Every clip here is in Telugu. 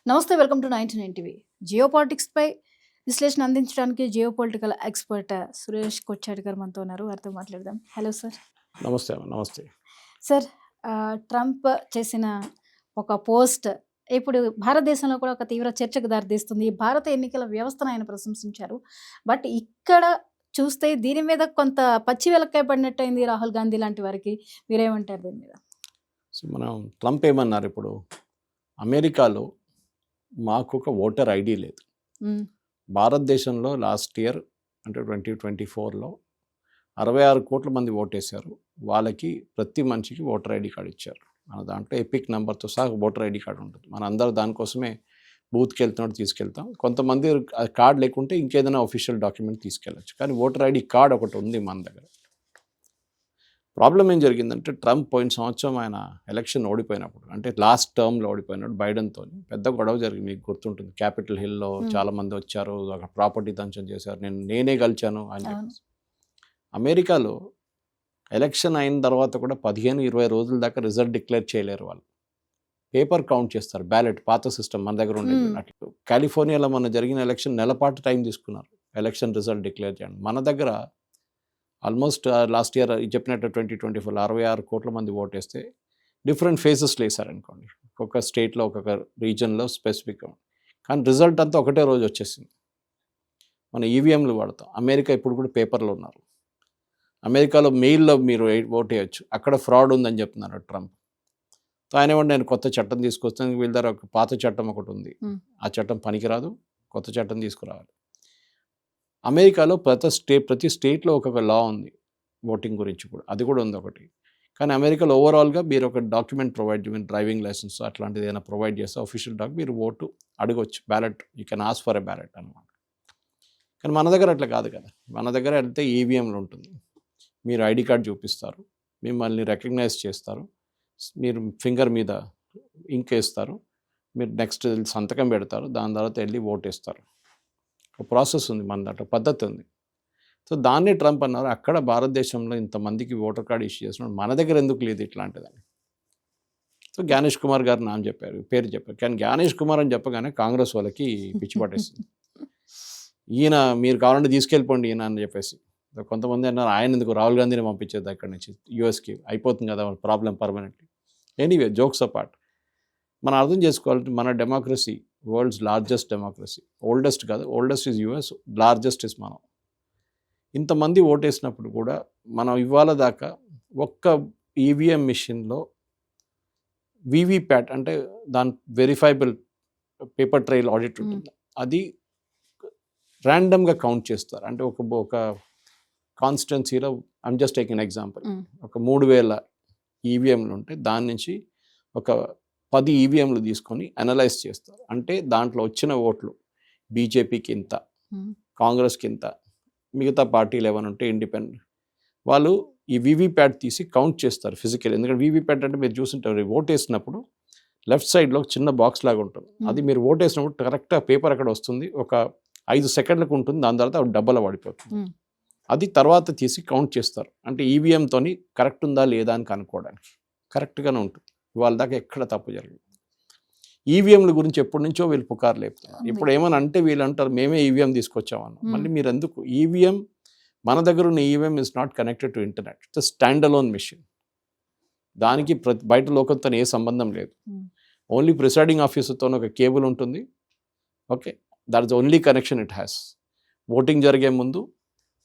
నమస్తే, welcome to 99 TV. Geo politics పై విశ్లేషణ అందించడానికి geo political expert Suresh Kochatti garu మనతో ఉన్నారు. వారితో మాట్లాడదాం. Hello sir. నమస్తే. నమస్తే సార్, ట్రంప్ చేసిన ఒక పోస్ట్ ఇప్పుడు భారతదేశంలో కూడా ఒక తీవ్ర చర్చకు దారితీస్తుంది. భారత ఎన్నికల వ్యవస్థను ఆయన ప్రశంసించారు. బట్ ఇక్కడ చూస్తే దీని మీద కొంత పచ్చి వెలక్కాయ పడినట్టయింది రాహుల్ గాంధీ లాంటి వారికి. మీరేమంటారు దీని మీద? సో మనం ట్రంప్ ఏమన్నారు, ఇప్పుడు అమెరికాలో మాకు ఒక ఓటర్ ఐడి లేదు. భారతదేశంలో లాస్ట్ ఇయర్ అంటే 2024లో 66 కోట్ల మంది ఓటేశారు. వాళ్ళకి ప్రతి మనిషికి ఓటర్ ఐడి కార్డు ఇచ్చారు. మన దాంట్లో ఎపిక్ నెంబర్తో సహా ఓటర్ ఐడి కార్డు ఉంటుంది. మన అందరూ దానికోసమే బూత్కి వెళ్తున్నట్టు తీసుకెళ్తాం. కొంతమంది కార్డు లేకుంటే ఇంకేదైనా అఫీషియల్ డాక్యుమెంట్ తీసుకెళ్ళచ్చు. కానీ ఓటర్ ఐడి కార్డు ఒకటి ఉంది మన దగ్గర. ప్రాబ్లం ఏం జరిగిందంటే, ట్రంప్ పోయిన సంవత్సరం ఆయన ఎలక్షన్ ఓడిపోయినప్పుడు, అంటే లాస్ట్ టర్మ్లో ఓడిపోయినప్పుడు బైడెన్తో పెద్ద గొడవ జరిగింది. మీకు గుర్తుంటుంది, క్యాపిటల్ హిల్లో చాలామంది వచ్చారు, ఒక ప్రాపర్టీ దంచం చేశారు, నేనే గెలిచాను అని చెప్పేసి. అమెరికాలో ఎలక్షన్ అయిన తర్వాత కూడా 15-20 రోజుల దాకా రిజల్ట్ డిక్లేర్ చేయలేరు వాళ్ళు. పేపర్ కౌంట్ చేస్తారు, బ్యాలెట్, పాత సిస్టమ్ మన దగ్గర ఉండేది. అట్లా కాలిఫోర్నియాలో మన జరిగిన ఎలక్షన్ నెలపాటు టైం తీసుకున్నారు ఎలక్షన్ రిజల్ట్ డిక్లేర్ చేయండి. మన దగ్గర ఆల్మోస్ట్ లాస్ట్ ఇయర్ చెప్పినట్టు 2024లో 66 కోట్ల మంది ఓటేస్తే డిఫరెంట్ ఫేజెస్లో వేశారనుకోండి. ఒక్కొక్క స్టేట్లో ఒక్కొక్క రీజన్లో స్పెసిఫిక్గా. కానీ రిజల్ట్ అంతా ఒకటే రోజు వచ్చేసింది. మన ఈవీఎంలు వాడతాం. అమెరికా ఇప్పుడు కూడా పేపర్లో ఉన్నారు. అమెరికాలో మెయిల్లో మీరు ఓట్ వేయచ్చు, అక్కడ ఫ్రాడ్ ఉందని చెప్తున్నారు ట్రంప్. సో ఆయన ఏమంటే, నేను కొత్త చట్టం తీసుకొస్తాను, వీళ్ళ దగ్గర ఒక పాత చట్టం ఒకటి ఉంది, ఆ చట్టం పనికిరాదు, కొత్త చట్టం తీసుకురావాలి. అమెరికాలో ప్రతి స్టేట్లో ఒక్కొక్క లా ఉంది ఓటింగ్ గురించి కూడా, అది కూడా ఉంది ఒకటి. కానీ అమెరికాలో ఓవరాల్గా మీరు ఒక డాక్యుమెంట్ ప్రొవైడ్ చేయమని, డ్రైవింగ్ లైసెన్స్ అట్లాంటిది ఏదైనా ప్రొవైడ్ చేస్తే అఫీషియల్ మీరు ఓటు అడగవచ్చు, ballot, you can ask for a ballot అనమాట. కానీ మన దగ్గర అట్లా కాదు కదా. మన దగ్గర వెళ్తే ఈవీఎంలు ఉంటుంది, మీరు ఐడి కార్డ్ చూపిస్తారు, మిమ్మల్ని రికగ్నైజ్ చేస్తారు, మీరు ఫింగర్ మీద ఇంక్ వేస్తారు, మీరు నెక్స్ట్ సంతకం పెడతారు, దాని తర్వాత వెళ్ళి ఓట్ వేస్తారు. ఒక ప్రాసెస్ ఉంది, మన దాంట్లో పద్ధతి ఉంది. సో దాన్ని ట్రంప్ అన్నారు, అక్కడ భారతదేశంలో ఇంతమందికి ఓటర్ కార్డు ఇష్యూ చేస్తున్నాడు, మన దగ్గర ఎందుకు లేదు ఇట్లాంటిదని. సో జ్ఞానేష్ కుమార్ గారు నామ చెప్పారు, పేరు చెప్పారు. కానీ జ్ఞానేష్ కుమార్ అని చెప్పగానే కాంగ్రెస్ వాళ్ళకి పిచ్చి పట్టేస్తుంది. ఈయన మీరు కావాలంటే తీసుకెళ్ళిపోండి ఈయన అని చెప్పేసి. కొంతమంది అన్నారు, ఆయన ఎందుకు రాహుల్ గాంధీని పంపించేది అక్కడి నుంచి యూఎస్కి, అయిపోతుంది కదా problem permanently. Anyway, jokes apart, మనం అర్థం చేసుకోవాలంటే మన democracy world's largest democracy. Oldest కాదు, oldest is US, largest is మనం. ఇంతమంది ఓటేసినప్పుడు కూడా మనం ఇవాళ దాకా ఒక్క ఈవీఎం మిషన్లో వీవీప్యాట్ అంటే దాని వెరిఫైబుల్ పేపర్ ట్రైల్ ఆడిట్ ఉంటుంది, అది ర్యాండమ్గా కౌంట్ చేస్తారు. అంటే ఒక కాన్స్టిట్యున్సీలో, ఐమ్ జస్ట్ టేకింగ్ ఎగ్జాంపుల్, ఒక 3000 ఈవీఎంలు ఉంటే దాని నుంచి ఒక 10 ఈవీఎంలు తీసుకొని అనలైజ్ చేస్తారు. అంటే దాంట్లో వచ్చిన ఓట్లు బీజేపీకి ఇంత, కాంగ్రెస్కి ఇంత, మిగతా పార్టీలు ఏమైనా ఉంటే ఇండిపెండెంట్, వాళ్ళు ఈ వీవీప్యాట్ తీసి కౌంట్ చేస్తారు ఫిజికల్. ఎందుకంటే వీవీప్యాట్ అంటే మీరు చూస్తుంటారు, ఓట్ వేసినప్పుడు లెఫ్ట్ సైడ్లో చిన్న బాక్స్ లాగా ఉంటుంది, అది మీరు ఓట్ వేసినప్పుడు కరెక్ట్గా పేపర్ అక్కడ వస్తుంది, ఒక 5 సెకండ్లకు ఉంటుంది, దాని తర్వాత డబ్బల పడిపోతుంది. అది తర్వాత తీసి కౌంట్ చేస్తారు. అంటే ఈవీఎంతోని కరెక్ట్ ఉందా లేదా అని కనుక్కోవడానికి. కరెక్ట్గానే ఉంటుంది. వాళ్ళ దాకా ఎక్కడ తప్పు జరిగింది. ఈవీఎంల గురించి ఎప్పటి నుంచో వీళ్ళు పుకారు లేపుతున్నారు. ఇప్పుడు ఏమని అంటే వీళ్ళు అంటారు, మేమే ఈవీఎం తీసుకొచ్చామన్నా. మళ్ళీ మీరు ఎందుకు? ఈవీఎం, మన దగ్గర ఉన్న EVM is not connected to internet, it's stand alone machine. దానికి బయట లోకంతో ఏ సంబంధం లేదు. ఓన్లీ ప్రిసైడింగ్ ఆఫీసర్తో ఒక కేబుల్ ఉంటుంది. Okay, that is only connection it has. Voting జరిగే ముందు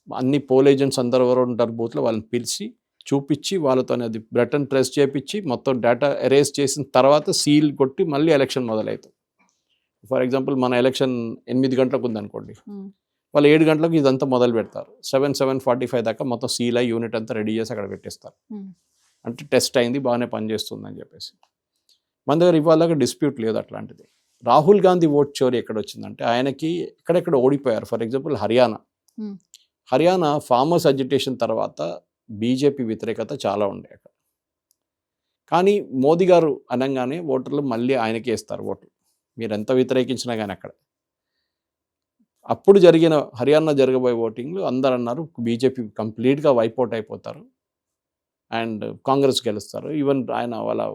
అన్ని పోల్ ఏజెంట్స్ అందరూ ఎవరు ఉంటారు బూత్లో, వాళ్ళని పిలిచి చూపించి వాళ్ళతో అది బటన్ ప్రెస్ చేయించి మొత్తం డేటా ఎరేజ్ చేసిన తర్వాత సీల్ కొట్టి మళ్ళీ ఎలక్షన్ మొదలవుతుంది. ఫర్ ఎగ్జాంపుల్ మన ఎలక్షన్ 8 గంటలకు ఉందనుకోండి, వాళ్ళు 7 గంటలకు ఇదంతా మొదలు పెడతారు. 7:45 దాకా మొత్తం సీల్ అయ్యి యూనిట్ అంతా రెడీ చేసి అక్కడ పెట్టేస్తారు. అంటే టెస్ట్ అయింది, బాగానే పనిచేస్తుంది అని చెప్పేసి. మన దగ్గర ఇవాళ డిస్ప్యూట్ లేదు అట్లాంటిది. రాహుల్ గాంధీ ఓట్ చోరీ ఎక్కడ వచ్చిందంటే, ఆయనకి ఎక్కడెక్కడ ఓడిపోయారు. For example Haryana farmers agitation తర్వాత బీజేపీ వ్యతిరేకత చాలా ఉండే అక్కడ. కానీ మోదీ గారు అనగానే ఓటర్లు మళ్ళీ ఆయనకే ఇస్తారు ఓట్లు, మీరు ఎంత వ్యతిరేకించినా కానీ. అక్కడ అప్పుడు జరిగిన హర్యానా జరగబోయే ఓటింగ్లు అందరు అన్నారు బీజేపీ కంప్లీట్గా వైపౌట్ అయిపోతారు అండ్ కాంగ్రెస్ గెలుస్తారు. ఈవెన్ ఆయన వాళ్ళ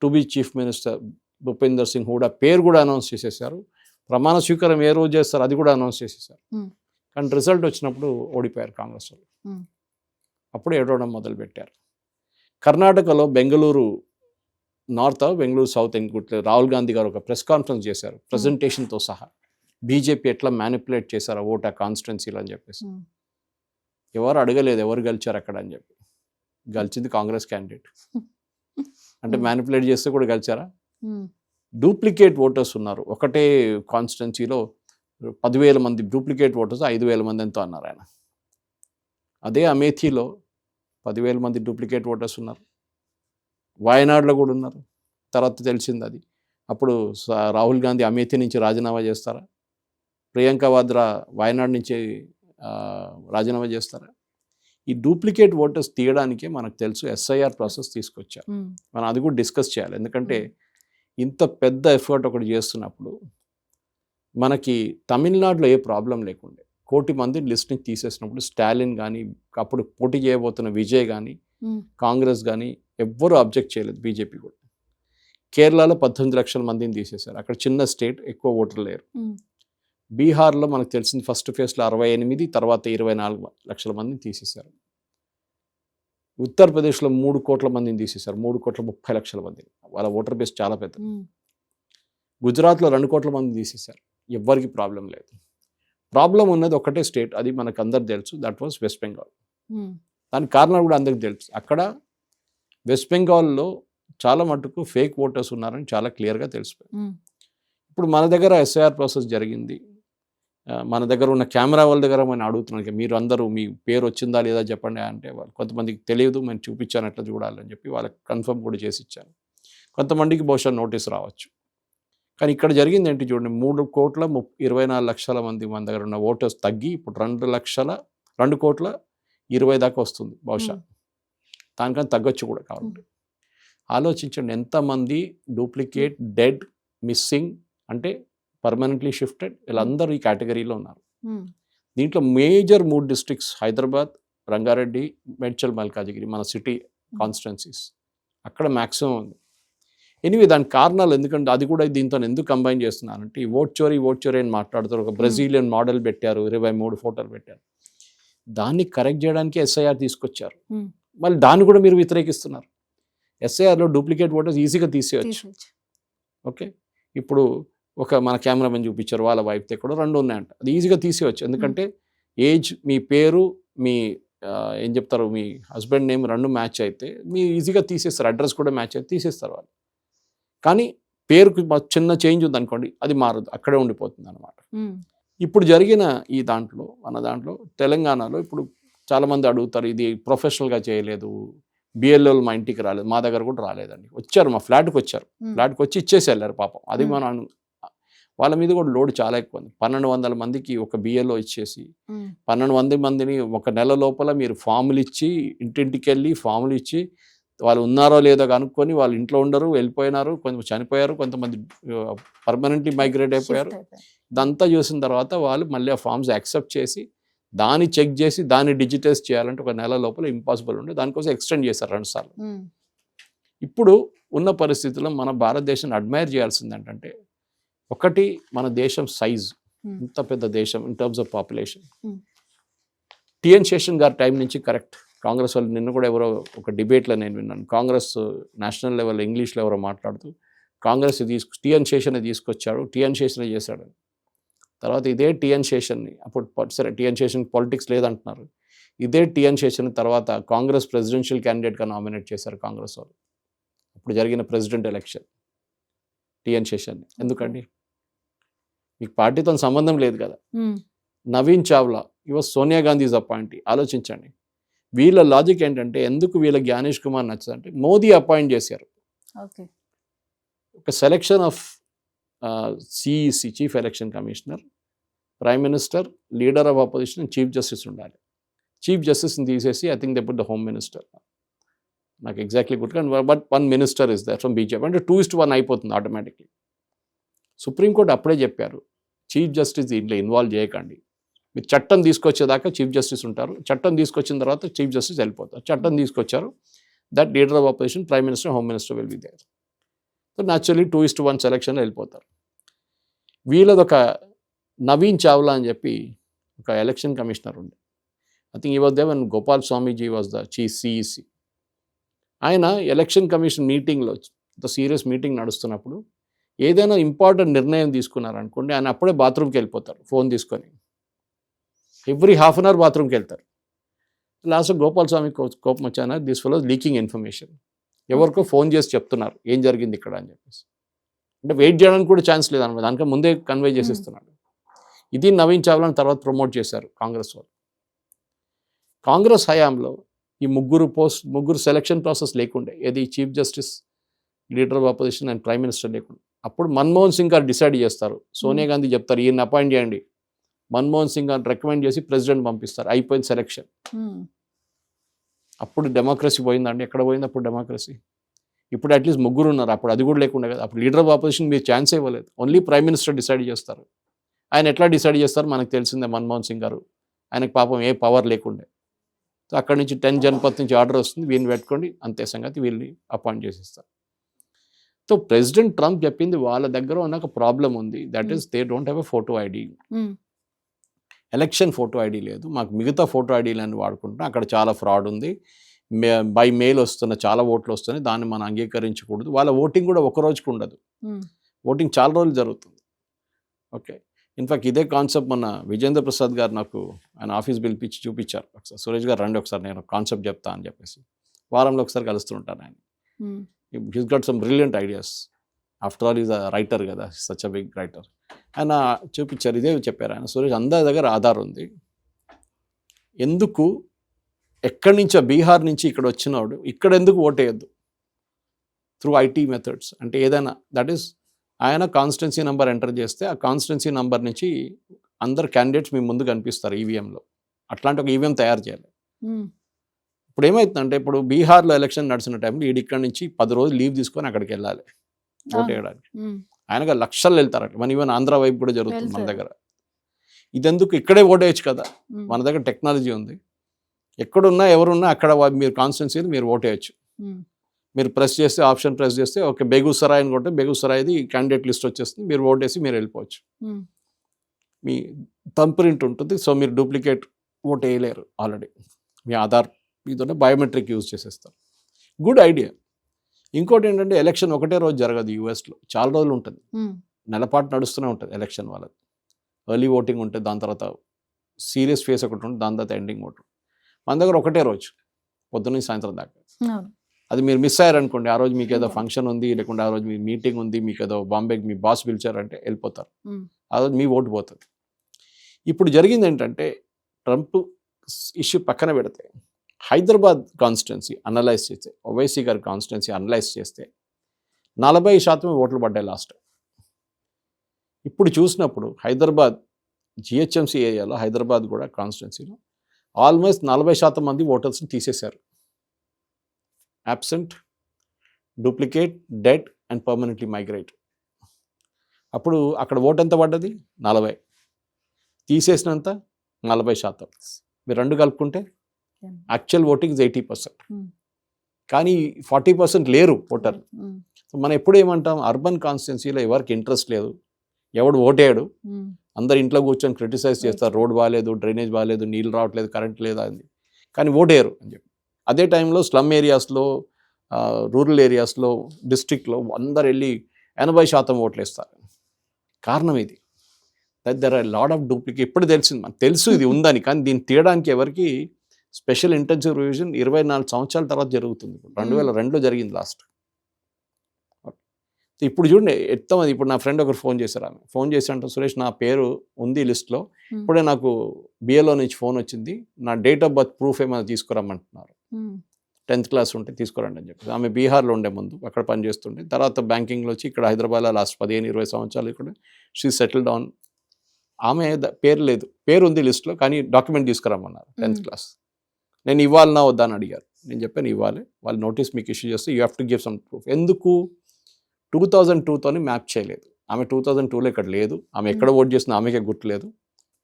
to be chief minister Bhupinder Singh Hooda పేరు కూడా అనౌన్స్ చేసేసారు. ప్రమాణ స్వీకారం ఏ రోజు చేస్తారు అది కూడా అనౌన్స్ చేసేసారు. కానీ రిజల్ట్ వచ్చినప్పుడు ఓడిపోయారు కాంగ్రెస్ వాళ్ళు. అప్పుడు ఏడవడం మొదలుపెట్టారు. కర్ణాటకలో బెంగళూరు నార్త్ బెంగళూరు సౌత్ ఇంకోట్లేదు రాహుల్ గాంధీ గారు ఒక ప్రెస్ కాన్ఫరెన్స్ చేశారు ప్రజెంటేషన్తో సహా. బీజేపీ ఎట్లా మ్యానిపులేట్ చేశారు ఓట్ ఆ కాన్స్టిట్యున్సీలో అని చెప్పేసి. ఎవరు అడగలేదు ఎవరు గెలిచారు అక్కడ అని చెప్పి. గెలిచింది కాంగ్రెస్ క్యాండిడేట్. అంటే మ్యానిపులేట్ చేస్తే కూడా గెలిచారా? డూప్లికేట్ ఓటర్స్ ఉన్నారు ఒకటే కాన్స్టిట్యున్సీలో. 10,000 మంది డూప్లికేట్ ఓటర్స్, 5,000 మంది ఎంతో అన్నారు ఆయన. అదే అమేథీలో 10,000 మంది డూప్లికేట్ ఓటర్స్ ఉన్నారు. వాయనాడులో కూడా ఉన్నారు. తర్వాత తెలిసింది అది. అప్పుడు రాహుల్ గాంధీ అమేథీ నుంచి రాజీనామా చేస్తారా? ప్రియాంక వాద్రా వాయనాడు నుంచి రాజీనామా చేస్తారా? ఈ డూప్లికేట్ ఓటర్స్ తీయడానికే మనకు తెలుసు ఎస్ఐఆర్ ప్రాసెస్ తీసుకొచ్చారు. మనం అది కూడా డిస్కస్ చేయాలి. ఎందుకంటే ఇంత పెద్ద ఎఫర్ట్ ఒకటి చేస్తున్నప్పుడు మనకి తమిళనాడులో ఏ ప్రాబ్లం లేకుండే 1,000,000 మంది లిస్ట్ నుంచి తీసేసినప్పుడు స్టాలిన్ కానీ అప్పుడు పోటీ చేయబోతున్న విజయ్ కానీ కాంగ్రెస్ కానీ ఎవ్వరూ అబ్జెక్ట్ చేయలేదు. బీజేపీ కూడా. కేరళలో 18 లక్షల మందిని తీసేశారు. అక్కడ చిన్న స్టేట్, ఎక్కువ ఓటర్లు లేరు. బీహార్లో మనకు తెలిసింది ఫస్ట్ ఫేజ్లో 68, తర్వాత 24 లక్షల మందిని తీసేశారు. ఉత్తరప్రదేశ్లో 3 కోట్ల మందిని తీసేశారు. 3,30,00,000 మందిని. వాళ్ళ ఓటర్ బేస్ చాలా పెద్ద. గుజరాత్లో 2 కోట్ల మంది తీసేశారు. ఎవ్వరికి ప్రాబ్లం లేదు. ప్రాబ్లం ఉన్నది ఒకటే స్టేట్, అది మనకు అందరికి తెలుసు, దట్ వాజ్ వెస్ట్ బెంగాల్. దానికి కారణాలు కూడా అందరికి తెలుసు. అక్కడ వెస్ట్ బెంగాల్లో చాలా మటుకు ఫేక్ ఓటర్స్ ఉన్నారని చాలా క్లియర్గా తెలిసిపోయింది. ఇప్పుడు మన దగ్గర ఎస్ఐఆర్ ప్రాసెస్ జరిగింది. మన దగ్గర ఉన్న కెమెరా వాళ్ళ దగ్గర మనం అడుగుతున్నాను, మీరు అందరూ మీ పేరు వచ్చిందా లేదా చెప్పండి అంటే వాళ్ళు కొంతమందికి తెలియదు, మేము చూపించాను ఎట్లా చూడాలని చెప్పి వాళ్ళకి కన్ఫర్మ్ కూడా చేసి ఇచ్చాను. కొంతమందికి బహుశా నోటీస్ రావచ్చు. కానీ ఇక్కడ జరిగింది ఏంటి చూడండి, 3,24,00,000 మంది మన దగ్గర ఉన్న ఓటర్స్ తగ్గి ఇప్పుడు 2,20,000 దాకా వస్తుంది బహుశా. దానికన్నా తగ్గొచ్చు కూడా కాబట్టి ఆలోచించండి ఎంతమంది డూప్లికేట్, డెడ్, మిస్సింగ్ అంటే పర్మనెంట్లీ షిఫ్టెడ్ వీళ్ళందరూ ఈ కేటగిరీలో ఉన్నారు. దీంట్లో మేజర్ 3 డిస్ట్రిక్ట్స్ హైదరాబాద్, రంగారెడ్డి, మేడ్చల్, మల్కాజిగిరి మన సిటీ కాన్స్టిట్యున్సీస్ అక్కడ మ్యాక్సిమం ఉంది. ఎనివే దానికి కారణాలు ఎందుకంటే అది కూడా దీంతో ఎందుకు కంబైన్ చేస్తున్నానంటే ఈ ఓట్ చోరీ అని మాట్లాడుతారు. ఒక బ్రెజిలియన్ మోడల్ పెట్టారు, 23 ఫోటోలు పెట్టారు. దాన్ని కరెక్ట్ చేయడానికి ఎస్ఐఆర్ తీసుకొచ్చారు. మళ్ళీ దాన్ని కూడా మీరు వ్యతిరేకిస్తున్నారు. ఎస్ఐఆర్లో డూప్లికేట్ ఓటర్స్ ఈజీగా తీసేయచ్చు. ఓకే, ఇప్పుడు ఒక మన కెమెరామెన్ చూపించారు, వాళ్ళ వైఫ్ ఎక్కడో 2 ఉన్నాయంట, అది ఈజీగా తీసేయచ్చు. ఎందుకంటే ఏజ్, మీ పేరు, మీ ఏం చెప్తారు, మీ హస్బెండ్ నేమ్ 2 మ్యాచ్ అయితే మీరు ఈజీగా తీసేస్తారు. అడ్రస్ కూడా మ్యాచ్ అయితే తీసేస్తారు వాళ్ళు. కానీ పేరుకి చిన్న చేంజ్ ఉంది అనుకోండి, అది మారదు, అక్కడే ఉండిపోతుంది అనమాట. ఇప్పుడు జరిగిన ఈ దాంట్లో మన దాంట్లో తెలంగాణలో ఇప్పుడు చాలామంది అడుగుతారు, ఇది ప్రొఫెషనల్గా చేయలేదు, బిఎల్ఓలు మా ఇంటికి రాలేదు, మా దగ్గర కూడా రాలేదండి. వచ్చారు, మా ఫ్లాట్కి వచ్చారు, ఫ్లాట్కి వచ్చి ఇచ్చేసి వెళ్ళారు పాపం. అది మనం వాళ్ళ మీద కూడా లోడ్ చాలా ఎక్కువ ఉంది. 1,200 మందికి ఒక బిఎల్ఓ ఇచ్చేసి 1,200 మందిని ఒక నెల లోపల మీరు ఫామ్లు ఇచ్చి ఇంటింటికి వెళ్ళి ఫామ్లు ఇచ్చి వాళ్ళు ఉన్నారో లేదో కనుక్కొని వాళ్ళు ఇంట్లో ఉండరు, వెళ్ళిపోయినారు, కొంతమంది చనిపోయారు, కొంతమంది పర్మనెంట్లీ మైగ్రేట్ అయిపోయారు. ఇదంతా చూసిన తర్వాత వాళ్ళు మళ్ళీ ఆ ఫామ్స్ యాక్సెప్ట్ చేసి దాన్ని చెక్ చేసి దాన్ని డిజిటైజ్ చేయాలంటే ఒక నెల లోపల ఇంపాసిబుల్ ఉండే, దానికోసం ఎక్స్టెండ్ చేశారు 2 సార్లు. ఇప్పుడు ఉన్న పరిస్థితుల్లో మన భారతదేశాన్ని అడ్మైర్ చేయాల్సింది ఏంటంటే, ఒకటి మన దేశం సైజ్, ఇంత పెద్ద దేశం in terms of population. TN Seshan గారి టైం నుంచి కరెక్ట్ కాంగ్రెస్ వాళ్ళు, నిన్న కూడా ఎవరో ఒక డిబేట్లో నేను విన్నాను, కాంగ్రెస్ నేషనల్ లెవెల్ ఇంగ్లీష్లో ఎవరో మాట్లాడుతూ కాంగ్రెస్ టిఎన్ శేషన్ని తీసుకొచ్చాడు, టిఎన్ శేషనే చేశాడు. తర్వాత ఇదే టిఎన్ శేషన్ని అప్పుడు సరే టిఎన్ శేషన్ పాలిటిక్స్ లేదంటున్నారు, ఇదే టిఎన్ శేషన్ తర్వాత కాంగ్రెస్ ప్రెసిడెన్షియల్ క్యాండిడేట్గా నామినేట్ చేశారు కాంగ్రెస్ వాళ్ళు. అప్పుడు జరిగిన ప్రెసిడెంట్ ఎలక్షన్ టిఎన్ శేషన్ని. ఎందుకండి, మీకు పార్టీతో సంబంధం లేదు కదా. నవీన్ చావ్లా ఇవాళ సోనియా గాంధీస్ అపాయింటీ. ఆలోచించండి, వీళ్ళ లాజిక్ ఏంటంటే ఎందుకు వీళ్ళ జ్ఞానేష్ కుమార్ నచ్చదంటే మోదీ అపాయింట్ చేశారు. ఒక selection of CEC, chief election commissioner, prime minister, leader of opposition, chief justice ఉండాలి. చీఫ్ జస్టిస్ని తీసేసి I think they put the home minister, నాకు ఎగ్జాక్ట్లీ గుర్తు కానీ, but 1 minister is there from BJP. అంటే 2:1 అయిపోతుంది ఆటోమేటిక్లీ. సుప్రీంకోర్టు అప్పుడే చెప్పారు, చీఫ్ జస్టిస్ దీంట్లో ఇన్వాల్వ్ చేయకండి, మీరు చట్టం తీసుకొచ్చేదాకా చీఫ్ జస్టిస్ ఉంటారు, చట్టం తీసుకొచ్చిన తర్వాత చీఫ్ జస్టిస్ వెళ్ళిపోతారు. చట్టం తీసుకొచ్చారు, that leader of opposition, prime minister, home minister will be there. So naturally 2:1 సెలక్షన్లో వెళ్ళిపోతారు. వీళ్ళదొక నవీన్ చావ్లా అని చెప్పి ఒక ఎలక్షన్ కమిషనర్ ఉండే. I think he was there when Gopal Swamiji was the chief CEC. ఆయన ఎలక్షన్ కమిషన్ మీటింగ్లో సీరియస్ మీటింగ్ నడుస్తున్నప్పుడు ఏదైనా ఇంపార్టెంట్ నిర్ణయం తీసుకున్నారనుకోండి, ఆయన అప్పుడే బాత్రూమ్కి వెళ్ళిపోతారు ఫోన్ తీసుకొని. ఎవ్రీ హాఫ్ అన్ అవర్ బాత్రూమ్కి వెళ్తారు. లాస్ట్ గోపాల్ స్వామి కోపం వచ్చాన, దిస్ ఫెలో లీకింగ్ ఇన్ఫర్మేషన్, ఎవరికో ఫోన్ చేసి చెప్తున్నారు ఏం జరిగింది ఇక్కడ అని చెప్పేసి. అంటే వెయిట్ చేయడానికి కూడా ఛాన్స్ లేదన్నమాట, దానికంటే ముందే కన్వే చేసేస్తున్నాడు. ఇది నవీన్ చావ్లాని తర్వాత ప్రమోట్ చేశారు కాంగ్రెస్ వాళ్ళు. కాంగ్రెస్ హయాంలో ఈ ముగ్గురు సెలక్షన్ ప్రాసెస్ లేకుండే, ఏది chief justice, leader of opposition and prime minister లేకుండా. అప్పుడు మన్మోహన్ సింగ్ గారు డిసైడ్ చేస్తారు, సోనియా గాంధీ చెప్తారు ఈయన అపాయింట్ చేయండి, మన్మోహన్ సింగ్ గారిని రికమెండ్ చేసి ప్రెసిడెంట్ పంపిస్తారు, అయిపోయింది సెలక్షన్. అప్పుడు డెమోక్రసీ పోయిందండి, ఎక్కడ పోయింది అప్పుడు డెమోక్రసీ? ఇప్పుడు అట్లీస్ట్ ముగ్గురు ఉన్నారు, అప్పుడు అది కూడా లేకుండా కదా. అప్పుడు లీడర్ ఆఫ్ ఆపోజిషన్ మీరు ఛాన్స్ ఇవ్వలేదు, ఓన్లీ ప్రైమ్ మినిస్టర్ డిసైడ్ చేస్తారు. ఆయన ఎట్లా డిసైడ్ చేస్తారు మనకు తెలిసిందే, మన్మోహన్ సింగ్ గారు, ఆయనకు పాపం ఏ పవర్ లేకుండే. సో అక్కడి నుంచి 10 జనపథ్ నుంచి ఆర్డర్ వస్తుంది, వీళ్ళని పెట్టుకోండి అంతే సంగతి, వీళ్ళని అపాయింట్ చేసేస్తారు. సో ప్రెసిడెంట్ ట్రంప్ చెప్పింది వాళ్ళ దగ్గర ఉన్న ఒక ప్రాబ్లం ఉంది, that is they don't have a photo ID. Election photo ID లేదు, మాకు మిగతా ఫోటో ఐడీలను వాడుకుంటున్నాం, అక్కడ చాలా ఫ్రాడ్ ఉంది, బై మెయిల్ వస్తున్న చాలా ఓట్లు వస్తున్నాయి, దాన్ని మనం అంగీకరించకూడదు. వాళ్ళ ఓటింగ్ కూడా ఒక రోజుకి ఉండదు, ఓటింగ్ చాలా రోజులు జరుగుతుంది. ఓకే, ఇన్ఫాక్ట్ ఇదే కాన్సెప్ట్ మొన్న విజేంద్ర ప్రసాద్ గారు నాకు ఆయన ఆఫీస్ పిలిపించి చూపించారు ఒకసారి, సురేష్ గారు రండి ఒకసారి నేను కాన్సెప్ట్ చెప్తా అని చెప్పేసి. వారంలో ఒకసారి కలుస్తుంటాను ఆయన. He's got some brilliant ideas, after all is a writer కదా, సచ్ అ బిగ్ రైటర్. ఆయన చూపించారు, ఇదే చెప్పారు ఆయన, సురేష్ అందరి దగ్గర ఆధార్ ఉంది, ఎందుకు ఎక్కడి నుంచో బీహార్ నుంచి ఇక్కడ వచ్చినవాడు ఇక్కడ ఎందుకు ఓటేయద్దు త్రూ ఐటీ మెథడ్స్ అంటే ఏదైనా, దట్ ఈస్ ఆయన కాన్స్టిట్యున్సీ నెంబర్ ఎంటర్ చేస్తే ఆ కాన్స్టిట్యున్సీ నెంబర్ నుంచి అందరు క్యాండిడేట్స్ మీ ముందు కనిపిస్తారు ఈవీఎంలో. అట్లాంటి ఒక ఈవీఎం తయారు చేయాలి. ఇప్పుడు ఏమవుతుందంటే, ఇప్పుడు బీహార్లో ఎలక్షన్ నడిచిన టైంలో ఇక్కడ నుంచి 10 రోజులు లీవ్ తీసుకొని అక్కడికి వెళ్ళాలి ఓట్ వేయడానికి. ఆయనగా లక్షలు వెళ్తారు అట్లా. మన ఈవెన్ ఆంధ్ర వైపు కూడా జరుగుతుంది మన దగ్గర. ఇదెందుకు, ఇక్కడే ఓటేయచ్చు కదా, మన దగ్గర టెక్నాలజీ ఉంది, ఎక్కడున్నా ఎవరున్నా అక్కడ మీరు కాన్స్టిట్యున్సీ మీరు ఓటేయచ్చు. మీరు ప్రెస్ చేస్తే, ఆప్షన్ ప్రెస్ చేస్తే ఓకే బేగుసరాయ్ అని కొట్టే బేగుసరాయ్ది క్యాండిడేట్ లిస్ట్ వచ్చేస్తుంది, మీరు ఓటేసి మీరు వెళ్ళిపోవచ్చు. మీ థంబ్ ప్రింట్ ఉంటుంది, సో మీరు డూప్లికేట్ ఓట్ వేయలేరు. ఆల్రెడీ మీ ఆధార్ మీతోనే బయోమెట్రిక్ యూజ్ చేసేస్తారు. Good idea. ఇంకోటి ఏంటంటే, ఎలక్షన్ ఒకటే రోజు జరగదు యూఎస్లో, చాలా రోజులు ఉంటుంది, నెలపాటు నడుస్తూనే ఉంటుంది ఎలక్షన్ వాళ్ళది. ఎర్లీ ఓటింగ్ ఉంటుంది, దాని తర్వాత సీరియస్ ఫేస్ ఒకటి ఉంటుంది, దాని తర్వాత ఎండింగ్ ఓటింగ్. మన దగ్గర ఒకటే రోజు పొద్దున్న సాయంత్రం దాకా. అది మీరు మిస్ అయ్యారనుకోండి, ఆ రోజు మీకు ఏదో ఫంక్షన్ ఉంది, లేకుంటే ఆ రోజు మీ మీటింగ్ ఉంది, మీకు ఏదో బాంబేకి మీ బాస్ పిలిచారంటే వెళ్ళిపోతారు, ఆ రోజు మీ ఓటు పోతుంది. ఇప్పుడు జరిగింది ఏంటంటే, ట్రంప్ ఇష్యూ పక్కన పెడితే హైదరాబాద్ కాన్స్టిట్యున్సీ అనలైజ్ చేస్తే, ఓవైసీ గారి కాన్స్టిట్యున్సీ అనలైజ్ చేస్తే 40% ఓట్లు పడ్డాయి లాస్ట్. ఇప్పుడు చూసినప్పుడు హైదరాబాద్ జిహెచ్ఎంసీ ఏరియాలో, హైదరాబాద్ కూడా కాన్స్టిట్యున్సీలో ఆల్మోస్ట్ 40% మంది ఓటర్స్ని తీసేశారు. absent, duplicate, dead and permanently migrate. అప్పుడు అక్కడ ఓటు ఎంత పడ్డది? 40. తీసేసినంత 40%. మీరు రెండు కలుపుకుంటే యాక్చువల్ ఓటింగ్ 80%. కానీ 40% లేరు ఓటర్. సో మనం ఎప్పుడు ఏమంటాం, అర్బన్ కాన్స్టిట్యున్సీలో ఎవరికి ఇంట్రెస్ట్ లేదు, ఎవడు ఓటేయడు, అందరు ఇంట్లో కూర్చొని క్రిటిసైజ్ చేస్తారు, రోడ్ బాగాలేదు, డ్రైనేజ్ బాగాలేదు, నీళ్ళు రావట్లేదు, కరెంట్ లేదా అని, కానీ ఓటేయరు అని చెప్పి. అదే టైంలో స్లమ్ ఏరియాస్లో, రూరల్ ఏరియాస్లో, డిస్ట్రిక్ట్లో అందరు వెళ్ళి 80% ఓట్లు వేస్తారు. కారణం ఇది, that there are lot of duplicate. ఇప్పుడు తెలిసింది, మనకు తెలుసు ఇది ఉందని, కానీ దీన్ని తీయడానికి ఎవరికి స్పెషల్ ఇంటెన్సివ్ రివిజన్ 24 సంవత్సరాల తర్వాత జరుగుతుంది. 2002లో జరిగింది లాస్ట్. ఇప్పుడు చూడండి ఎంతమంది, ఇప్పుడు నా ఫ్రెండ్ ఒకరు ఫోన్ చేశారు, ఆమె ఫోన్ చేసి అంటే, సురేష్ నా పేరు ఉంది లిస్ట్లో, ఇప్పుడే నాకు బిఏలో నుంచి ఫోన్ వచ్చింది, నా డేట్ ఆఫ్ బర్త్ ప్రూఫ్ ఏమైనా తీసుకురమ్మంటున్నారు, 10th క్లాస్ ఉంటే తీసుకురండి అని చెప్పి. ఆమె బీహార్లో ఉండే ముందు, అక్కడ పనిచేస్తుండే, తర్వాత బ్యాంకింగ్లో వచ్చి ఇక్కడ హైదరాబాద్లో లాస్ట్ 15-20 సంవత్సరాలు ఇక్కడ షీ సెటిల్ డౌన్. ఆమె పేరు లేదు, పేరు ఉంది లిస్ట్లో, కానీ డాక్యుమెంట్ తీసుకురమ్మన్నారు 10th క్లాస్. నేను ఇవ్వాలన్నా వద్దా అని అడిగారు. నేను చెప్పాను ఇవ్వాలి, వాళ్ళు నోటీస్ మీకు ఇష్యూ చేస్తే you have to give some proof. ఎందుకు 2002తోని మ్యాప్ చేయలేదు, ఆమె 2002లో ఇక్కడ లేదు, ఆమె ఎక్కడ ఓట్ చేసిన ఆమెకే గుర్తులేదు,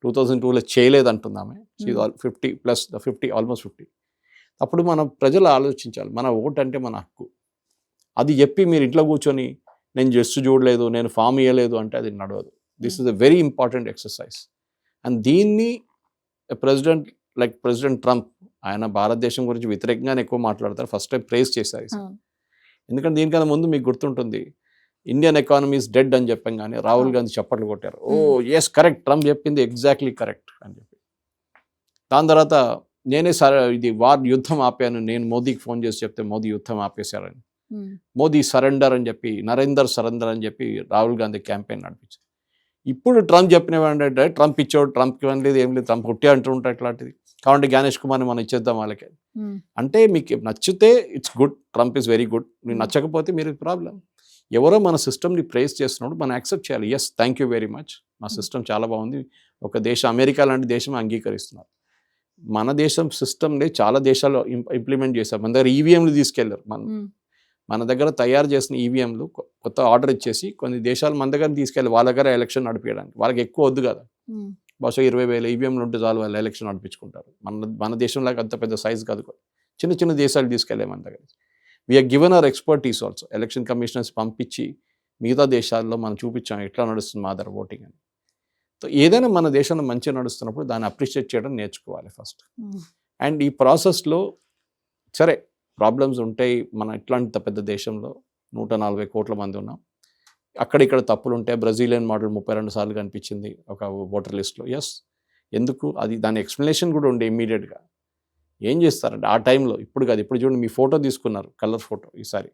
2002లో చేయలేదు అంటుంది ఆమె. She 50+50 almost 50. అప్పుడు మనం ప్రజలు ఆలోచించాలి, మన ఓటు అంటే మన హక్కు. అది చెప్పి మీరు ఇంట్లో కూర్చొని నేను జస్ట్ చూడలేదు, నేను ఫామ్ ఇవ్వలేదు అంటే అది నడవదు. This is a very important exercise. And దీన్ని ప్రెసిడెంట్ ట్రంప్, ఆయన భారతదేశం గురించి వ్యతిరేకంగానే ఎక్కువ మాట్లాడతారు. ఫస్ట్ టైం ప్రైజ్ చేశారు ఈసారి. ఎందుకంటే దీనికన్నా ముందు మీకు గుర్తుంటుంది, ఇండియన్ ఎకానమీ ఇస్ డెడ్ అని చెప్పాం, కానీ రాహుల్ గాంధీ చప్పట్లు కొట్టారు. ఓ ఎస్ కరెక్ట్, ట్రంప్ చెప్పింది ఎగ్జాక్ట్లీ కరెక్ట్ అని చెప్పి. దాని తర్వాత నేనే ఇది యుద్ధం ఆపాను, నేను మోదీకి ఫోన్ చేసి చెప్తే మోదీ యుద్ధం ఆపేశారని, మోదీ సరెండర్ అని చెప్పి, నరేందర్ సరెండర్ అని చెప్పి రాహుల్ గాంధీ క్యాంపెయిన్ నడిపించారు. ఇప్పుడు ట్రంప్ చెప్పినవి ఏంటంటే ట్రంప్ ఇచ్చాడు, ట్రంప్కి ఏం లేదు, ఏం లేదు, ట్రంప్ కొట్టి అంటూ ఉంటారు ఇట్లాంటిది, కాబట్టి గణేష్ కుమార్ని మనం ఇచ్చేద్దాం వాళ్ళకి. అంటే మీకు నచ్చితే it's good, Trump is very good, మీకు నచ్చకపోతే మీరు ప్రాబ్లం. ఎవరో మన సిస్టమ్ని ప్రైజ్ చేస్తున్నప్పుడు మనం యాక్సెప్ట్ చేయాలి. Yes thank you very much, మా సిస్టమ్ చాలా బాగుంది, ఒక దేశం అమెరికా లాంటి దేశం అంగీకరిస్తున్నారు. మన దేశం సిస్టమ్ని చాలా దేశాలు ఇంప్లిమెంట్ చేశారు. మన దగ్గర ఈవీఎంలు తీసుకెళ్లారు, మన దగ్గర తయారు చేసిన ఈవీఎంలు కొత్త ఆర్డర్ ఇచ్చేసి కొన్ని దేశాలు మన దగ్గర తీసుకెళ్ళి వాళ్ళ దగ్గర ఎలక్షన్ నడిపించడానికి. వాళ్ళకి ఎక్కువ వద్దు కదా, బహుశా 20,000 ఈవీఎంలు ఉంటే చాలు, వాళ్ళు ఎలక్షన్ నడిపించుకుంటారు. మన దేశంలాగా అంత పెద్ద సైజ్ కాదు, చిన్న చిన్న దేశాలు తీసుకెళ్ళే మన దగ్గర. We're given our expertise also, election commissioners పంపించి మిగతా దేశాల్లో మనం చూపించాం ఎట్లా నడుస్తుంది మా దగ్గర ఓటింగ్ అని. సో ఏదైనా మన దేశంలో మంచిగా నడుస్తున్నప్పుడు దాన్ని అప్రిషియేట్ చేయడం నేర్చుకోవాలి ఫస్ట్. అండ్ ఈ ప్రాసెస్లో సరే ప్రాబ్లమ్స్ ఉంటాయి, మన ఇట్లాంటి పెద్ద దేశంలో 140 కోట్ల మంది ఉన్నాం, అక్కడిక్కడ తప్పులు ఉంటాయి. బ్రెజిలియన్ మోడల్ 32 సార్లు కనిపించింది ఒక ఓటర్ లిస్ట్లో. ఎస్, ఎందుకు అది, దాని ఎక్స్ప్లెనేషన్ కూడా ఉండే ఇమ్మీడియట్గా. ఏం చేస్తారంటే ఆ టైంలో, ఇప్పుడు కాదు, ఇప్పుడు చూడండి మీ ఫోటో తీసుకున్నారు, కలర్ ఫోటో ఈసారి,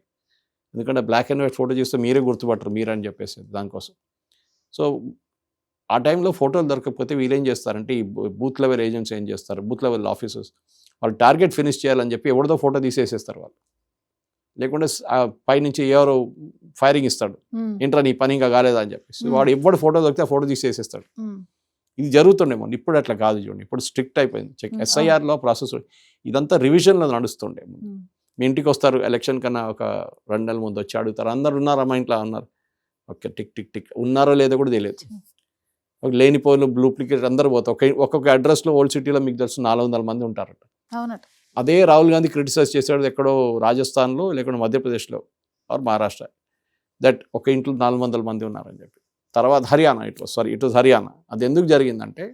ఎందుకంటే బ్లాక్ అండ్ వైట్ ఫోటో చేస్తే మీరే గుర్తుపట్టరు మీరని చెప్పేసి దానికోసం. సో ఆ టైంలో ఫోటోలు దొరకకపోతే వీళ్ళేం చేస్తారంటే ఈ బూత్ లెవెల్ ఏజెంట్స్ ఏం చేస్తారు, బూత్ లెవెల్ ఆఫీసర్స్, వాళ్ళు టార్గెట్ ఫినిష్ చేయాలని చెప్పి ఎవరిదో ఫోటో తీసేసేస్తారు వాళ్ళు, లేకుంటే పైనుంచి ఎవరో ఫైరింగ్ ఇస్తాడు, ఏంట్రా నీ పని ఇంకా కాలేదా అని చెప్పేసి వాడు ఎవడు ఫోటో దొరికితే ఆ ఫోటో తీసేసేస్తాడు. ఇది జరుగుతుండేమో, ఇప్పుడు అట్లా కాదు చూడండి, ఇప్పుడు స్ట్రిక్ట్ అయిపోయింది. ఎస్ఐఆర్లో ప్రాసెస్ ఇదంతా రివిజన్లో నడుస్తుండే. మీ ఇంటికి వస్తారు ఎలక్షన్ కన్నా ఒక 2 నెలల ముందు వచ్చి అడుగుతారు, అందరు ఉన్నారా మా ఇంట్లో అన్నారు, ఓకే టిక్ టిక్ టిక్, ఉన్నారో లేదో కూడా తెలియదు. లేనిపోయిన డూప్లికేట్ అందరూ పోతారు. ఒక్కొక్క అడ్రస్లో ఓల్డ్ సిటీలో మీకు తెలుసు 400 మంది ఉంటారట. అదే రాహుల్ గాంధీ క్రిటిసైజ్ చేశాడు ఎక్కడో రాజస్థాన్లో, లేకుంటే మధ్యప్రదేశ్లో ఆర్ మహారాష్ట్ర, దట్ ఒక ఇంట్లో 400 మంది ఉన్నారని చెప్పి. తర్వాత హర్యానా, ఇట్ వాజ్ హర్యానా. అది ఎందుకు జరిగిందంటే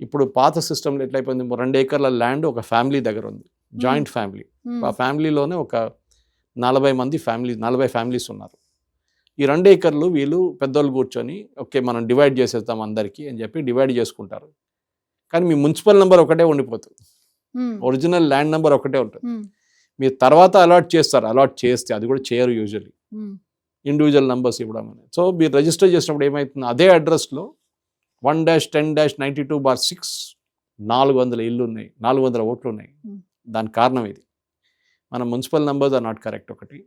ఇప్పుడు పాత సిస్టంలో ఎట్లయిపోయింది, 2 ఏకర్ల ల్యాండ్ ఒక ఫ్యామిలీ దగ్గర ఉంది, జాయింట్ ఫ్యామిలీ. ఆ ఫ్యామిలీలోనే ఒక 40 ఫ్యామిలీస్ ఉన్నారు. ఈ 2 ఏకర్లు వీళ్ళు పెద్దోళ్ళు కూర్చొని ఓకే మనం డివైడ్ చేసేస్తాం అందరికీ అని చెప్పి డివైడ్ చేసుకుంటారు. కానీ మీ మున్సిపల్ నెంబర్ ఒకటే ఉండిపోతుంది, ఒరిజినల్ ల్యాండ్ నెంబర్ ఒకటే ఉంటుంది. మీరు తర్వాత అలాట్ చేస్తే అది కూడా చేయరు యూజువల్లీ, ఇండివిజువల్ నెంబర్స్ ఇవ్వడం అనేది. సో మీరు రిజిస్టర్ చేసినప్పుడు ఏమవుతుంది, అదే అడ్రస్లో 1-10-92/6 400 ఇల్లు ఉన్నాయి, 400 ఓట్లు ఉన్నాయి. దానికి కారణం ఇది, మన municipal numbers are not correct, ఒకటి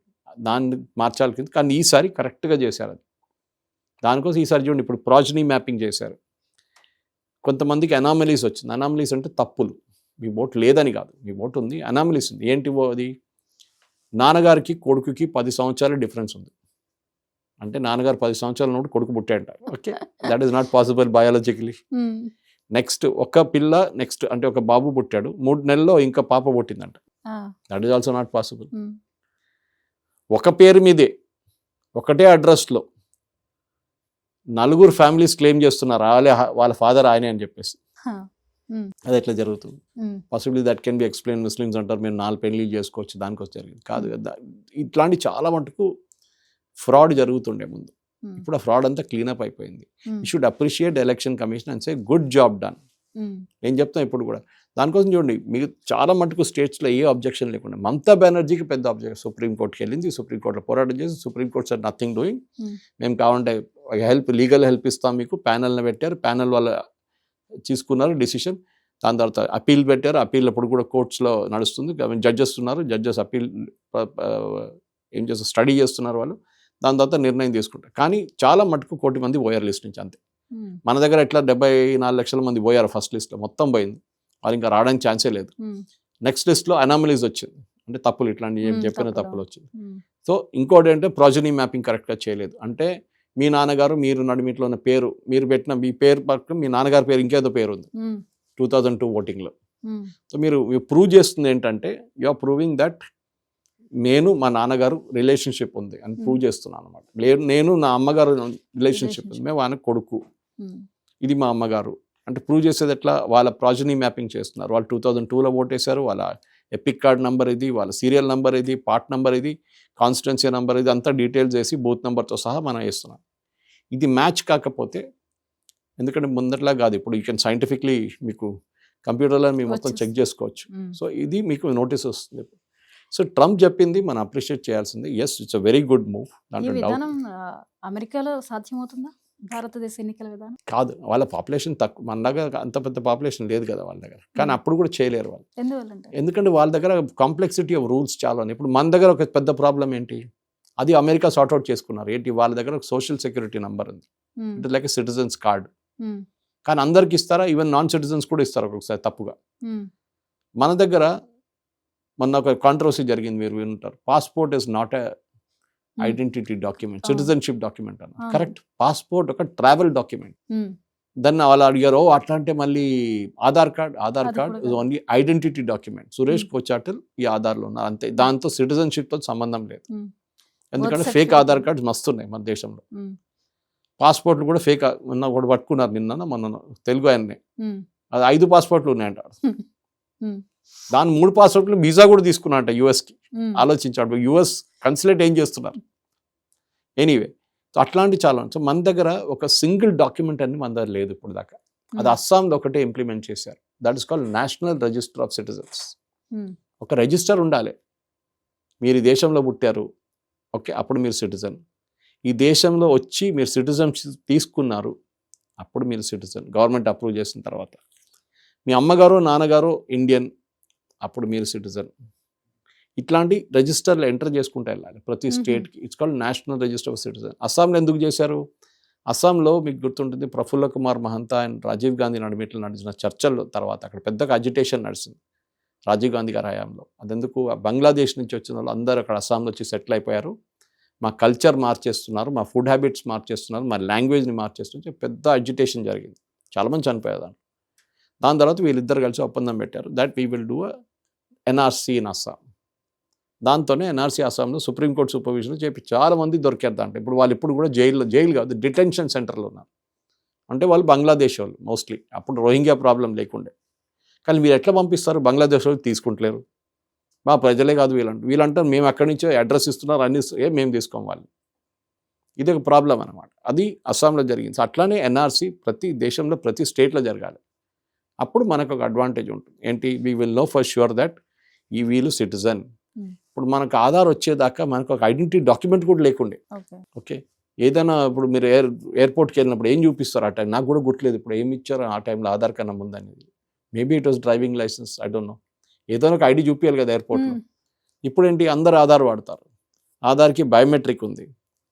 దాన్ని మార్చాలి కింద. కానీ ఈసారి కరెక్ట్గా చేశారు అది. దానికోసం ఈసారి చూడండి ఇప్పుడు ప్రాజనీ మ్యాపింగ్ చేశారు. కొంతమందికి అనామలీస్ వచ్చింది. అనామలీస్ అంటే తప్పులు, మీ ఓటు లేదని కాదు, మీ ఓటు ఉంది, అనామలీస్ ఉంది. ఏంటివో అది, నాన్నగారికి కొడుకుకి 10 సంవత్సరాల డిఫరెన్స్ ఉంది. అంటే నాన్నగారు 10 సంవత్సరాల నుండి కొడుకు పుట్టాడంట. Okay, that is not possible biologically. Next ఒక పిల్ల, నెక్స్ట్ అంటే ఒక బాబు పుట్టాడు, 3 నెలల్లో ఇంకా పాప పుట్టిందంట. That is also not possible. ఒక పేరు మీదే ఒకటే అడ్రస్లో 4 ఫ్యామిలీస్ క్లెయిమ్ చేస్తున్నారు వాళ్ళ ఫాదర్ ఆయనే అని చెప్పేసి. అది ఎట్లా జరుగుతుంది? Possibly that can be explain. Muslims అంటారు మేము 4 పెళ్లి చేసుకోవచ్చు, దానికోసం జరిగింది కాదు కదా. ఇట్లాంటి చాలా మటుకు ఫ్రాడ్ జరుగుతుండే ముందు. ఇప్పుడు ఆ ఫ్రాడ్ అంతా క్లీనప్ అయిపోయింది. You should appreciate election commission and say good job done. నేను చెప్తాను ఇప్పుడు కూడా. దానికోసం చూడండి, మీకు చాలా మటుకు స్టేట్స్లో ఏ అబ్జెక్షన్ లేకుండా, మమతా బెనర్జీకి పెద్ద అబ్జెక్షన్, సుప్రీంకోర్టుకి వెళ్ళింది, సుప్రీంకోర్టులో పోరాటం చేసి సుప్రీంకోర్టు సార్ నథింగ్ డూయింగ్, మేము కావాలంటే లీగల్ హెల్ప్ ఇస్తాం మీకు, ప్యానల్ని పెట్టారు, ప్యానల్ వాళ్ళు తీసుకున్నారు డిసిషన్. దాని తర్వాత అపీల్ పెట్టారు, అపీల్ అప్పుడు కూడా కోర్ట్స్లో నడుస్తుంది, జడ్జెస్ ఉన్నారు, జడ్జెస్ అపీల్ ఏం చేస్తారు, స్టడీ చేస్తున్నారు వాళ్ళు, దాని తర్వాత నిర్ణయం తీసుకుంటారు. కానీ చాలా మటుకు 1 కోటి మంది పోయారు లిస్ట్ నుంచి, అంతే. మన దగ్గర ఎట్లా 74 లక్షల మంది పోయారు ఫస్ట్ లిస్ట్లో, మొత్తం పోయింది, వాళ్ళు ఇంకా రావడానికి ఛాన్సే లేదు. నెక్స్ట్ లిస్ట్లో అనామలీస్ వచ్చింది, అంటే తప్పులు, ఇట్లాంటి ఏం చెప్పిన తప్పులు వచ్చింది. సో ఇంకోటి అంటే ప్రాజనీ మ్యాపింగ్ కరెక్ట్గా చేయలేదు. అంటే మీ నాన్నగారు, మీరు నడిమిట్లో ఉన్న పేరు, మీరు పెట్టిన మీ పేరు పక్కన మీ నాన్నగారి పేరు ఇంకేదో పేరు ఉంది 2002 ఓటింగ్లో. సో మీరు ప్రూవ్ చేస్తుంది ఏంటంటే యు ఆర్ ప్రూవింగ్ దట్ నేను మా నాన్నగారు రిలేషన్షిప్ ఉంది అని ప్రూవ్ చేస్తున్నాను అనమాట. లేదు నేను నా అమ్మగారు రిలేషన్షిప్ ఉంది, మేము ఆయన కొడుకు, ఇది మా అమ్మగారు అంటే ప్రూవ్ చేసేది ఎట్లా? వాళ్ళ ప్రాజనీ మ్యాపింగ్ చేస్తున్నారు. వాళ్ళు 2002లో ఓటేశారు, వాళ్ళ ఎపిక్ కార్డ్ నెంబర్ ఇది, వాళ్ళ సీరియల్ నెంబర్ ఇది, పార్ట్ నెంబర్ ఇది, కాన్స్టిట్యున్సీ నెంబర్ ఇది, అంతా డీటెయిల్స్ వేసి బూత్ నెంబర్తో సహా మనం వేస్తున్నాం. ఇది మ్యాచ్ కాకపోతే, ఎందుకంటే ముందట్లా కాదు, ఇప్పుడు యూ కెన్ సైంటిఫిక్లీ మీకు కంప్యూటర్లో మీరు మొత్తం చెక్ చేసుకోవచ్చు. సో ఇది మీకు నోటీస్ వస్తుంది. సో ట్రంప్ చెప్పింది మనం అప్రిషియేట్ చేయాల్సింది. Yes, it's a very good move. ఈ విధానం అమెరికాలో సాధ్యమవుతుందా? భారతదేశ ఎన్నికల విధానం కాదు, వాళ్ళ పాపులేషన్ తక్కువ, మన దగ్గర అంత పెద్ద పాపులేషన్ లేదు కదా వాళ్ళ దగ్గర, కానీ అప్పుడు కూడా చేయలేరు వాళ్ళు. ఎందుకంటే వాళ్ళ దగ్గర కాంప్లెక్సిటీ ఆఫ్ రూల్స్ చాలా ఉన్నాయి. ఇప్పుడు మన దగ్గర ఒక పెద్ద ప్రాబ్లం ఏంటి, అది అమెరికా సార్ట్అవుట్ చేసుకున్నారు. ఏంటి, వాళ్ళ దగ్గర ఒక సోషల్ సెక్యూరిటీ నెంబర్ ఉంది, ఇట్ లైక్ సిటిజన్స్ కార్డ్. కానీ అందరికి ఇస్తారా? ఈవెన్ నాన్ సిటిజన్స్ కూడా ఇస్తారు ఒకసారి తప్పుగా. మన దగ్గర మొన్న ఒక కాంట్రవర్సీ జరిగింది, మీరు వింటారు. Passport is not a identity document, citizenship document అన్న. కరెక్ట్, పాస్పోర్ట్ ఒక ట్రావెల్ డాక్యుమెంట్. దాన్ని వాళ్ళు అడిగారు, అట్లా అంటే మళ్ళీ Aadhaar card is only identity document. Suresh Kochattil ఈ ఆధార్లో ఉన్నారు అంతే, దాంతో సిటిజన్షిప్ తో సంబంధం లేదు. ఎందుకంటే ఫేక్ ఆధార్ కార్డ్స్ మస్తున్నాయి మన దేశంలో. పాస్పోర్ట్లు కూడా ఫేక్, మొన్న ఒకటి పట్టుకున్నారు నిన్న మొన్న తెలుగు ఆయన్ని, అది 5 పాస్పోర్ట్లు ఉన్నాయంటారు. దాని 3 పాస్పోర్ట్లు వీసా కూడా తీసుకున్నారంట యుఎస్కి. ఆలోచించాడు యుఎస్ కన్సులేట్ ఏం చేస్తున్నారు. ఎనీవే, సో అట్లాంటి చాలా. సో మన దగ్గర ఒక సింగిల్ డాక్యుమెంట్ అని మన దగ్గర లేదు ఇప్పుడు దాకా. అది అస్సాంలో ఒకటే ఇంప్లిమెంట్ చేశారు. That is called national register of citizens. ఒక రిజిస్టర్ ఉండాలి, మీరు ఈ దేశంలో పుట్టారు, ఓకే, అప్పుడు మీరు సిటిజన్. ఈ దేశంలో వచ్చి మీరు సిటిజన్షిప్ తీసుకున్నారు, అప్పుడు మీరు సిటిజన్, గవర్నమెంట్ అప్రూవ్ చేసిన తర్వాత. మీ అమ్మగారు నాన్నగారు ఇండియన్, అప్పుడు మీరు సిటిజన్. ఇట్లాంటి రిజిస్టర్లు ఎంటర్ చేసుకుంటూ వెళ్ళాలి ప్రతి స్టేట్కి. It's called national register of citizen. అస్సాంలో ఎందుకు చేశారు? అస్సాంలో మీకు గుర్తుంటుంది, ప్రఫుల్ల కుమార్ మహంతా అండ్ రాజీవ్ గాంధీ నడిమిట్లు నడిచిన చర్చల తర్వాత అక్కడ పెద్దగా అజిటేషన్ నడిచింది రాజీవ్ గాంధీ గారి హయాంలో. అదెందుకు, బంగ్లాదేశ్ నుంచి వచ్చిన వాళ్ళు అందరూ అక్కడ అస్సాంలో వచ్చి సెటిల్ అయిపోయారు, మా కల్చర్ మార్చేస్తున్నారు, మా ఫుడ్ హ్యాబిట్స్ మార్చేస్తున్నారు, మా లాంగ్వేజ్ని మార్చేస్తున్నారు, పెద్ద అజిటేషన్ జరిగింది, చాలామంది చనిపోయారు. దాని తర్వాత వీళ్ళిద్దరు కలిసి ఒప్పందం పెట్టారు, that we will do NRC in Assam. దాంతోనే ఎన్ఆర్సీ అస్సాంలో సుప్రీంకోర్టు సూపర్విజన్ చెప్పి చాలామంది దొరికారు దాంట్లో. ఇప్పుడు వాళ్ళు ఇప్పుడు కూడా జైలు కాదు, డిటెన్షన్ సెంటర్లో ఉన్నారు. అంటే వాళ్ళు బంగ్లాదేశ్ వాళ్ళు మోస్ట్లీ, అప్పుడు రోహింగ్యా ప్రాబ్లం లేకుండే. కానీ మీరు ఎట్లా పంపిస్తారు? బంగ్లాదేశ్ వాళ్ళు తీసుకుంటలేరు. మా ప్రజలే కాదు వీళ్ళంటారు మేము అక్కడి నుంచో అడ్రస్ ఇస్తున్నారు, అన్ని మేము తీసుకోం వాళ్ళు. ఇది ఒక ప్రాబ్లం అనమాట. అది అస్సాంలో జరిగింది. అట్లానే ఎన్ఆర్సీ ప్రతి దేశంలో ప్రతి స్టేట్లో జరగాలి. అప్పుడు మనకు ఒక అడ్వాంటేజ్ ఉంటుంది. ఏంటి, we will know for sure that ఈ వీళ్ళు సిటిజన్. ఇప్పుడు మనకు ఆధార్ వచ్చేదాకా మనకు ఒక ఐడెంటిటీ డాక్యుమెంట్ కూడా లేకుండే. ఓకే, ఏదైనా ఇప్పుడు మీరు ఎయిర్పోర్ట్కి వెళ్ళినప్పుడు ఏం చూపిస్తారు ఆ టైం, నాకు కూడా గుర్తులేదు ఇప్పుడు ఏమి ఇచ్చారు ఆ టైంలో ఆధార్ కన్నా ముందనేది. Maybe it was driving licence, I don't know. ఏదైనా ఒక ఐడి చూపించాలి కదా ఎయిర్పోర్ట్లో. ఇప్పుడు ఏంటి, అందరు ఆధార్ వాడతారు. ఆధార్కి బయోమెట్రిక్ ఉంది,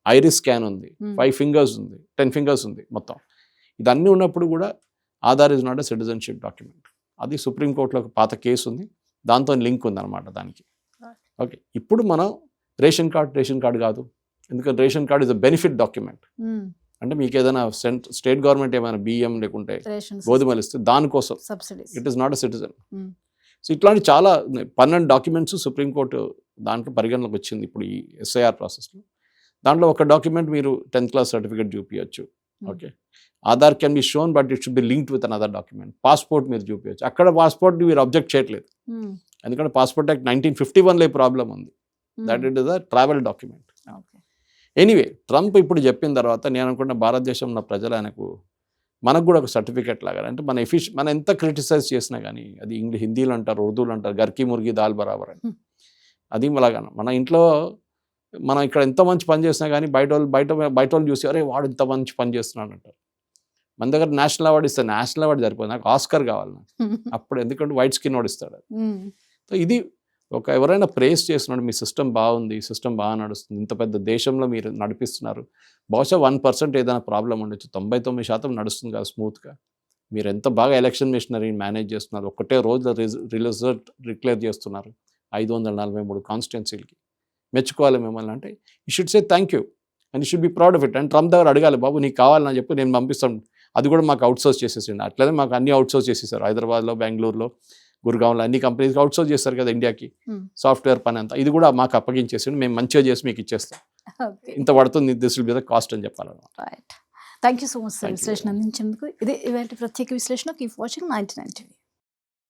ఐరిస్ స్కాన్ ఉంది, 5 ఫింగర్స్ ఉంది, 10 ఫింగర్స్ ఉంది మొత్తం. ఇదన్నీ ఉన్నప్పుడు కూడా Aadhaar is not a citizenship document. అది సుప్రీంకోర్టులో ఒక పాత కేసు ఉంది, దాంతో లింక్ ఉంది అనమాట దానికి. ఓకే, ఇప్పుడు మనం రేషన్ కార్డు కాదు, ఎందుకంటే ration card is a benefit document. అంటే మీకు ఏదైనా స్టేట్ గవర్నమెంట్ ఏమైనా బియ్యం లేకుంటే గోధుమలు ఇస్తే దానికోసం, it is not a citizen. So ఇట్లాంటి చాలా 12 డాక్యుమెంట్స్ సుప్రీంకోర్టు దాంట్లో పరిగణలోకి వచ్చింది ఇప్పుడు ఈ ఎస్ఐఆర్ ప్రాసెస్లో. దాంట్లో ఒక డాక్యుమెంట్ మీరు 10th క్లాస్ సర్టిఫికేట్ చూపించచ్చు. Okay, Aadhaar can be shown but it should be linked with another document. Passport మీరు చూపించచ్చు, అక్కడ పాస్పోర్ట్ మీరు అబ్జెక్ట్ చేయట్లేదు, ఎందుకంటే పాస్పోర్ట్ యాక్ట్ 1951లో ప్రాబ్లం ఉంది, that it is a travel document. Anyway, Trump ఇప్పుడు చెప్పిన తర్వాత నేను అనుకున్న భారతదేశంలో ప్రజలు మనకు కూడా ఒక సర్టిఫికేట్ లాగా, అంటే మనం ఎంత క్రిటిసైజ్ చేసినా కానీ, అది హిందీలో అంటారు, ఉర్దూలో అంటారు, గర్కి ముర్గి దాల్ బరాబర్ అని. అది అలాగా మన ఇంట్లో మనం ఇక్కడ ఎంత మంచి పని చేసినా కానీ బయట వాళ్ళు చూసి అరే వాడు ఇంత మంచి పని చేస్తున్నాడు అంటారు. మన దగ్గర నేషనల్ అవార్డు ఇస్తే నేషనల్ అవార్డు సరిపోదు, నాకు ఆస్కర్ కావాలి నాకు అప్పుడు, ఎందుకంటే వైట్ స్కిన్ వాడు ఇస్తాడు. సో ఇది ఎవరైనా ప్రేస్ చేస్తున్నాడు, మీ సిస్టమ్ బాగుంది, సిస్టమ్ బాగా నడుస్తుంది, ఇంత పెద్ద దేశంలో మీరు నడిపిస్తున్నారు, బహుశా 1% ఏదైనా ప్రాబ్లం ఉండొచ్చు, 99% నడుస్తుంది కదా స్మూత్గా. మీరు ఎంత బాగా ఎలక్షన్ మిషనరీని మేనేజ్ చేస్తున్నారు, ఒకటే రోజులో రిజల్ట్ డిక్లేర్ చేస్తున్నారు 543 కాన్స్టిట్యున్సీలకి, మెచ్చుకోవాలి మిమ్మల్ని. అంటే you should say thank you and you should be proud of it. And Trump దగ్గర అడగాలి, బాబు నీకు కావాలని చెప్పి నేను పంపిస్తాను, అది కూడా మాకు అవుట్సోర్స్ చేసేసిండి. అట్లనే మాకు అన్ని అవుట్సోర్స్ చేసేసారు, హైదరాబాద్లో, బెంగళూరులో, గుర్గాంలో అన్ని కంపెనీస్కి అవుట్సోర్స్ చేస్తారు కదా ఇండియాకి Hmm. సాఫ్ట్వేర్ పని అంతా. ఇది కూడా మాకు అప్పగించేసి మేము మంచిగా చేసి మీకు ఇచ్చేస్తాం, ఓకే, ఇంత పడుతుంది, this will be the cost అని చెప్పాలన్నమాట. Right. Thank you so much sir Thank you. విశ్లేషణ అందించేందుకు. ఇది ఇవాళ ప్రత్యేక విశ్లేషణ. Keep watching 99 TV.